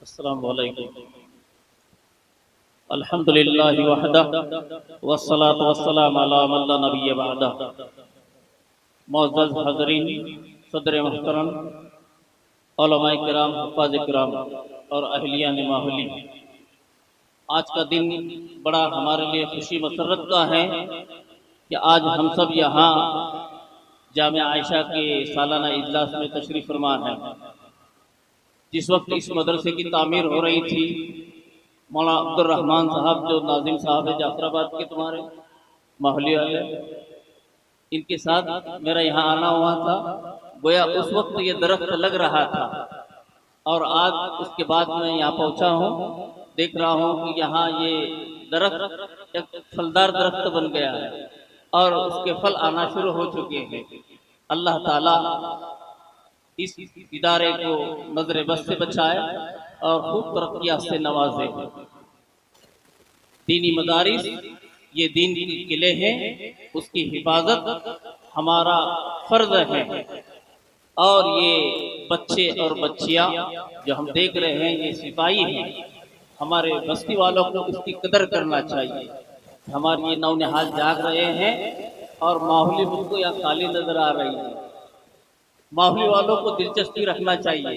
السلام علیکم۔ الحمدللہ وحدہ والصلاة والسلام علی من لا نبی بعدہ۔ معزز حاضرین، صدر محترم، علماء کرام، حفاظ کرام اور اہلیان ماحولی، آج کا دن بڑا ہمارے لیے خوشی مسرت کا ہے کہ آج ہم سب یہاں جامعہ عائشہ کے سالانہ اجلاس میں تشریف فرما ہیں۔ جس وقت اس مدرسے کی تعمیر ہو رہی تھی، مولانا عبد الرحمن صاحب جو ناظم صاحب ہے جعفر آباد کے تمہارے ماحولی والے، ان کے ساتھ میرا یہاں آنا ہوا تھا۔ گویا اس وقت یہ درخت لگ رہا تھا اور آج اس کے بعد میں یہاں پہنچا ہوں، دیکھ رہا ہوں کہ یہاں یہ درخت ایک پھلدار درخت بن گیا ہے اور اس کے پھل آنا شروع ہو چکے ہیں۔ اللہ تعالیٰ اس ادارے کو نظر بد سے بچائے اور خوب ترقیات سے نوازے۔ دینی مدارس یہ دین کے قلعے ہیں، اس کی حفاظت ہمارا فرض ہے، اور یہ بچے اور بچیاں جو ہم دیکھ رہے ہیں یہ سپاہی ہیں، ہمارے بستی والوں کو اس کی قدر کرنا چاہیے۔ ہماری یہ نونہال جاگ رہے ہیں اور ماحولی ملک کو یہاں خالی نظر آ رہی ہے۔ ماحولی والوں کو دلچسپی رکھنا چاہیے۔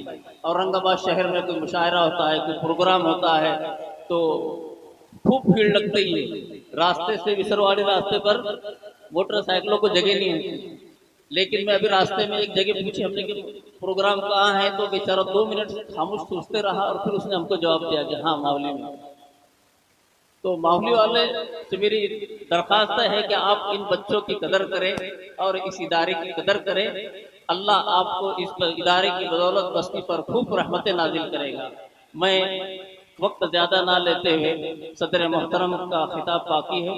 اورنگ آباد شہر میں کوئی مشاعرہ ہوتا ہے، کوئی پروگرام ہوتا ہے تو خوب بھیڑ لگتی ہے، راستے سے وسرواری راستے پر موٹر سائیکلوں کو جگہ نہیں ہوتی۔ لیکن میں ابھی راستے میں ایک جگہ پوچھی ہم نے کہ پروگرام کہاں ہے، تو بیچارہ 2 منٹ خاموش سوچتے رہا اور پھر اس نے ہم کو جواب دیا کہ ہاں ماحولی میں۔ تو ماحولی والے سے میری درخواست ہے کہ آپ ان بچوں کی قدر کریں اور اس ادارے کی قدر کریں۔ اللہ آپ کو اس ادارے کی بدولت بستی پر خوب رحمت نازل کرے گا۔ میں وقت زیادہ نہ لیتے ہوئے صدر محترم کا خطاب باقی ہے،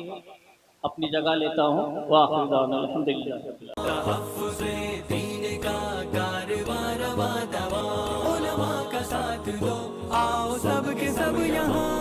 اپنی جگہ لیتا ہوں۔ وآخر دعوانا الحمدللہ۔ تحفظ دین کا کاروان رواں دواں، علماء کا ساتھ دو، آؤ سب کے سب یہاں